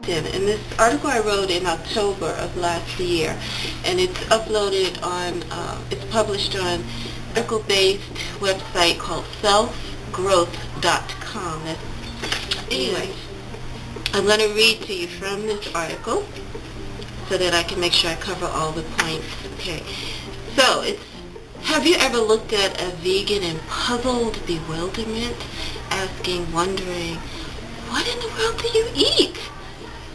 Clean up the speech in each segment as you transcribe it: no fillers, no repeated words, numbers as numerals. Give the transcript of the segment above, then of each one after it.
LinkedIn, and this article I wrote in October of last year, and it's uploaded on, it's published on article-based website called selfgrowth.com. Anyway, I'm going to read to you from this article so that I can make sure I cover all the points. Okay, so it's, have you ever looked at a vegan in puzzled bewilderment, asking, wondering, what in the world do you eat?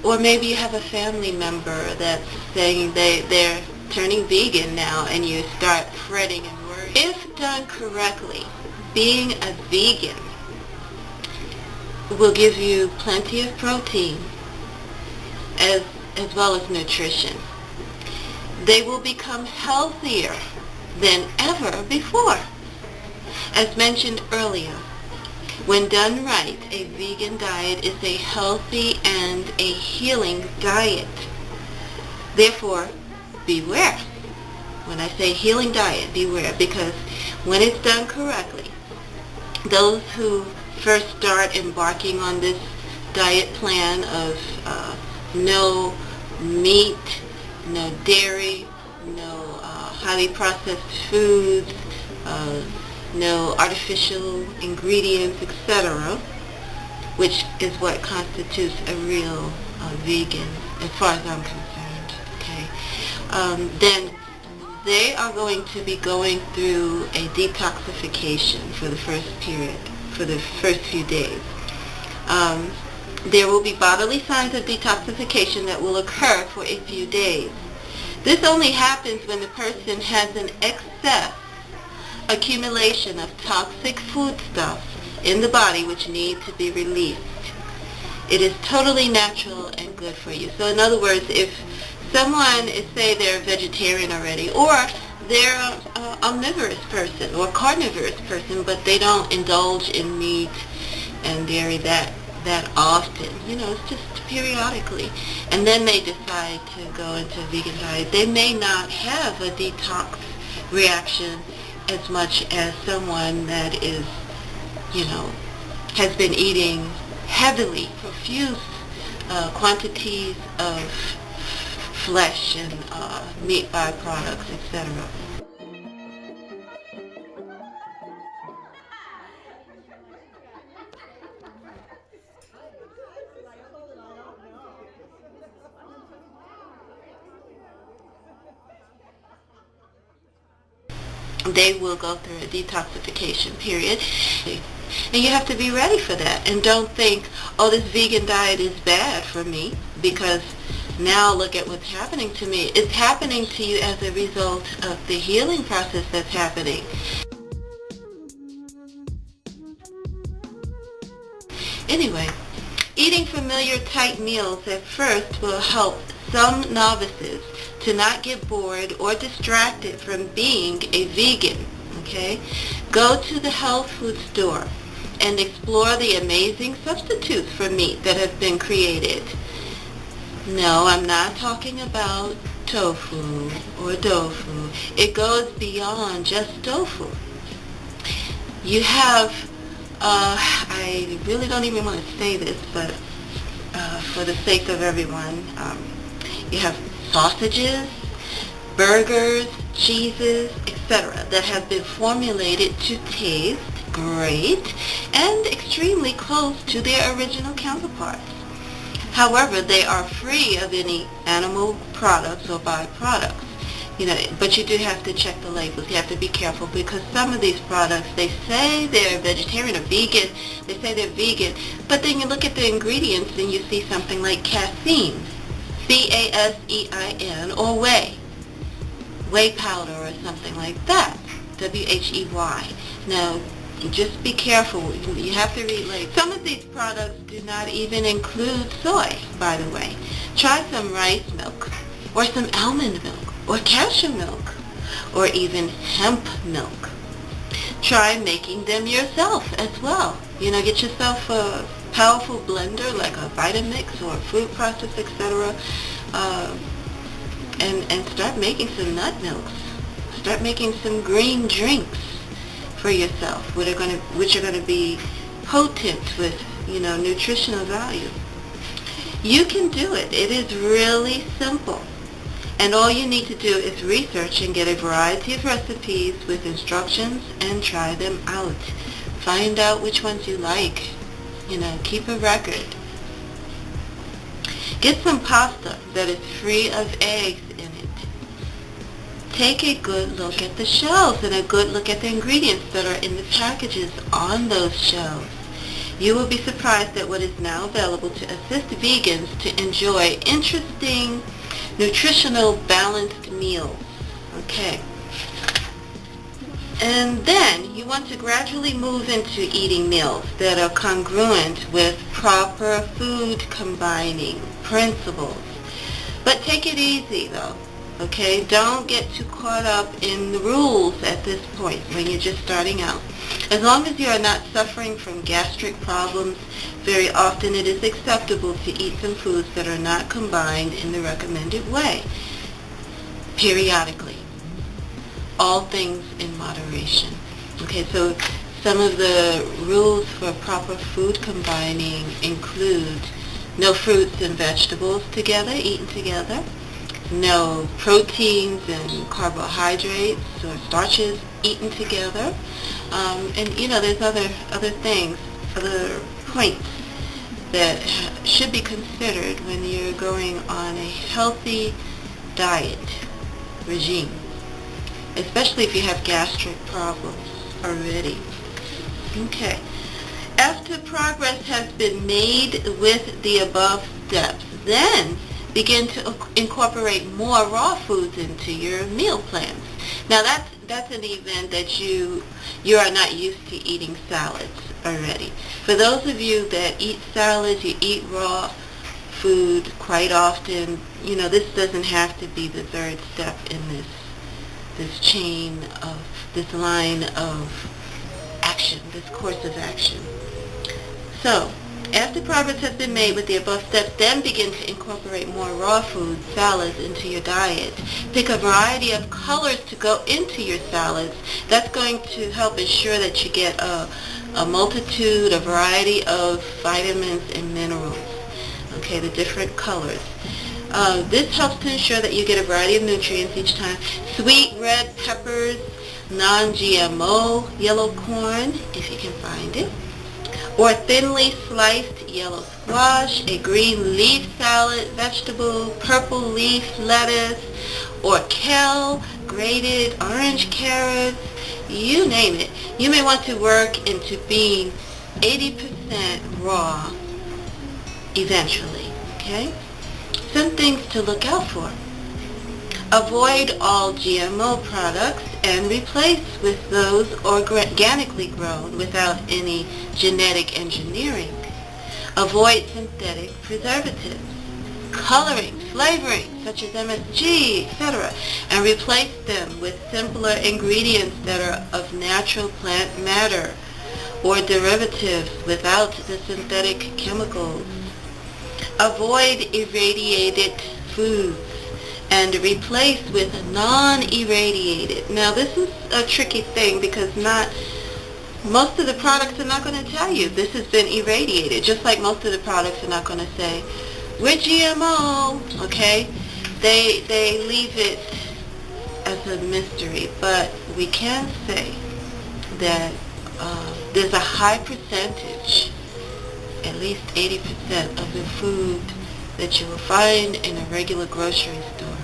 Or maybe you have a family member that's saying they're turning vegan now, and you start fretting and worrying. If done correctly, being a vegan will give you plenty of protein as well as nutrition. They will become healthier than ever before. As mentioned earlier, when done right, a vegan diet is a healthy and a healing diet. Therefore, beware. When I say healing diet, beware, because when it's done correctly, those who first start embarking on this diet plan of no meat, no dairy, no highly processed foods, no artificial ingredients, etc., which is what constitutes a real vegan, as far as I'm concerned. Okay, then they are going to be going through a detoxification for the first period, for the first few days. There will be bodily signs of detoxification that will occur for a few days. This only happens when the person has an excess accumulation of toxic foodstuffs in the body which need to be released. It is totally natural and good for you. So in other words, if someone is, say they're a vegetarian already, or they're an omnivorous person or carnivorous person, but they don't indulge in meat and dairy that often, it's just periodically, and then they decide to go into a vegan diet, they may not have a detox reaction as much as someone that is, has been eating heavily, profuse quantities of flesh and meat byproducts, etc. They will go through a detoxification period, and you have to be ready for that, and don't think, oh, this vegan diet is bad for me, because now look at what's happening to me. It's happening to you as a result of the healing process that's happening. Anyway, eating familiar type meals at first will help some novices to not get bored or distracted from being a vegan, okay? Go to the health food store and explore the amazing substitutes for meat that have been created. No, I'm not talking about tofu or tofu. It goes beyond just tofu. You have, I really don't even want to say this, but for the sake of everyone, you have sausages, burgers, cheeses, etc. that have been formulated to taste great and extremely close to their original counterparts. However, they are free of any animal products or byproducts. But you do have to check the labels. You have to be careful, because some of these products, they say they're vegetarian or vegan, they say they're vegan, but then you look at the ingredients and you see something like casein, C-A-S-E-I-N, or whey powder or something like that, W-H-E-Y. Now, just be careful. You have to read labels. Some of these products do not even include soy, by the way. Try some rice milk, or some almond milk, or cashew milk, or even hemp milk. Try making them yourself as well. Get yourself a powerful blender like a Vitamix or a fruit processor, etc. And start making some nut milks. Start making some green drinks for yourself, which are going to be potent with, nutritional value. You can do it. It is really simple. And all you need to do is research and get a variety of recipes with instructions and try them out. Find out which ones you like. Keep a record. Get some pasta that is free of eggs in it. Take a good look at the shelves and a good look at the ingredients that are in the packages on those shelves. You will be surprised at what is now available to assist vegans to enjoy interesting, nutritional, balanced meals. Okay. And then you want to gradually move into eating meals that are congruent with proper food combining principles. But take it easy though, okay? Don't get too caught up in the rules at this point when you're just starting out. As long as you are not suffering from gastric problems, very often it is acceptable to eat some foods that are not combined in the recommended way, periodically. All things in moderation. Okay, so some of the rules for proper food combining include no fruits and vegetables eaten together, no proteins and carbohydrates or starches eaten together, and there's other things, other points that should be considered when you're going on a healthy diet regime, especially if you have gastric problems already. Okay. After progress has been made with the above steps, then begin to incorporate more raw foods into your meal plans. Now that's an event that you are not used to eating salads already. For those of you that eat salads, you eat raw food quite often, this doesn't have to be the third step in this chain of, this line of action, this course of action. So, after progress has been made with the above steps, then begin to incorporate more raw foods, salads into your diet. Pick a variety of colors to go into your salads. That's going to help ensure that you get a variety of vitamins and minerals. Okay, the different colors. This helps to ensure that you get a variety of nutrients each time. Sweet red peppers, non-GMO yellow corn, if you can find it, or thinly sliced yellow squash, a green leaf salad vegetable, purple leaf lettuce, or kale, grated orange carrots, you name it. You may want to work into being 80% raw eventually, okay? Some things to look out for. Avoid all GMO products and replace with those organically grown without any genetic engineering. Avoid synthetic preservatives, colorings, flavorings such as MSG, etc., and replace them with simpler ingredients that are of natural plant matter or derivatives without the synthetic chemicals. Avoid irradiated foods and replace with non-irradiated. Now this is a tricky thing because most of the products are not going to tell you this has been irradiated, just like most of the products are not going to say we're GMO, okay? They leave it as a mystery, but we can say that there's a high percentage, at least 80% of the food that you will find in a regular grocery store,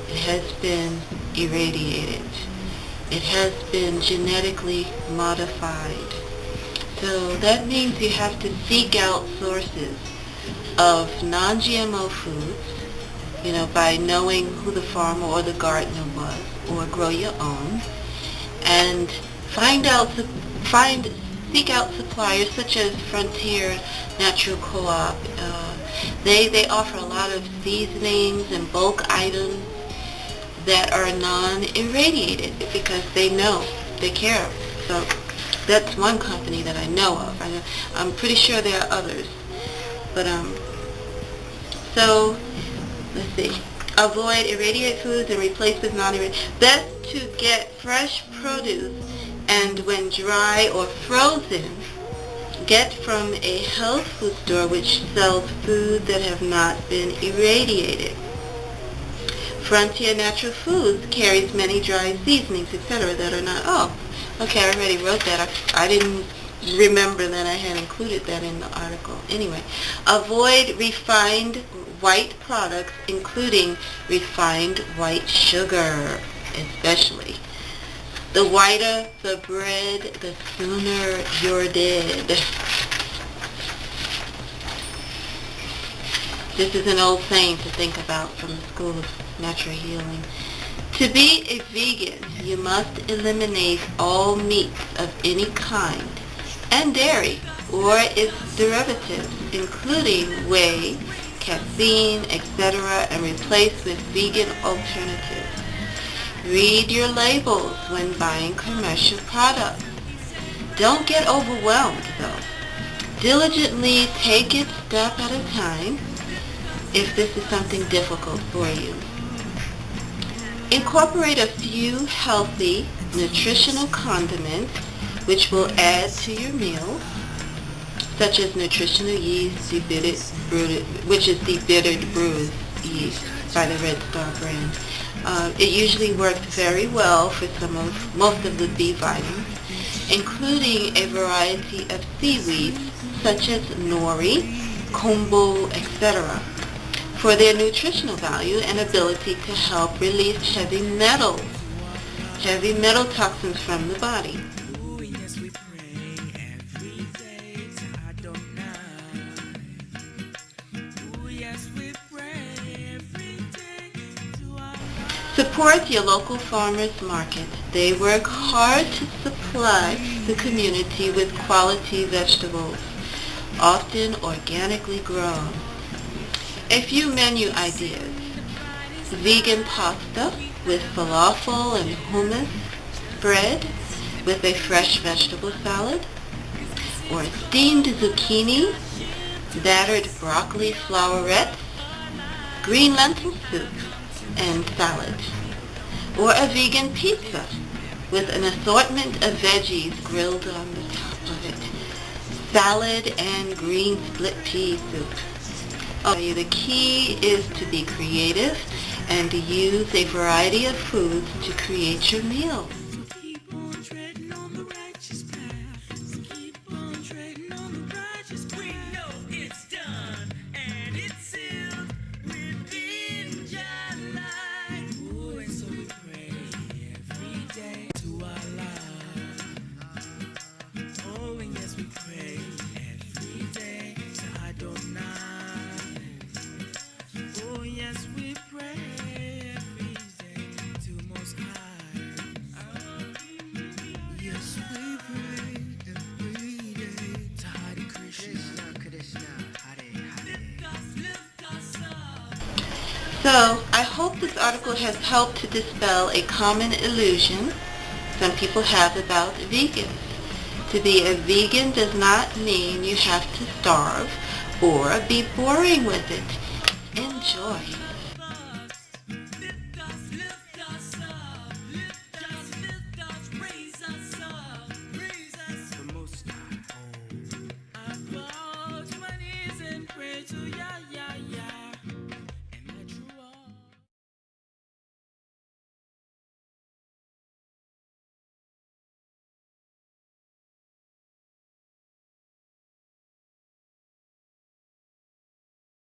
it has been irradiated. It has been genetically modified. So that means you have to seek out sources of non-GMO foods, by knowing who the farmer or the gardener was, or grow your own, and seek out suppliers such as Frontier Natural Co-op. They offer a lot of seasonings and bulk items that are non-irradiated because they care. So that's one company that I know of. I'm pretty sure there are others. But so let's see. Avoid irradiated foods and replace with non-irradiated. Best to get fresh produce, and when dry or frozen, Get from a health food store which sells food that have not been irradiated. Frontier Natural Foods carries many dry seasonings, etc. that are not, okay, I already wrote that. I didn't remember that I had included that in the article. Anyway, avoid refined white products, including refined white sugar, especially. The whiter the bread, the sooner you're dead. This is an old saying to think about from the School of Natural Healing. To be a vegan, you must eliminate all meats of any kind and dairy or its derivatives, including whey, casein, etc., and replace with vegan alternatives. Read your labels when buying commercial products. Don't get overwhelmed, though. Diligently take it step at a time if this is something difficult for you. Incorporate a few healthy, nutritional condiments which will add to your meals, such as nutritional yeast, which is debittered brewed yeast by the Red Star brand. It usually works very well for most of the B vitamins, including a variety of seaweeds such as nori, kombu, etc., for their nutritional value and ability to help release heavy metal toxins from the body. Support your local farmers market. They work hard to supply the community with quality vegetables, often organically grown. A few menu ideas. Vegan pasta with falafel and hummus bread with a fresh vegetable salad, or steamed zucchini, battered broccoli flowerets, green lentil soup, and salad, or a vegan pizza with an assortment of veggies grilled on the top of it, salad and green split pea soup. The key is to be creative and to use a variety of foods to create your meal. So, I hope this article has helped to dispel a common illusion some people have about vegans. To be a vegan does not mean you have to starve or be boring with it. Enjoy.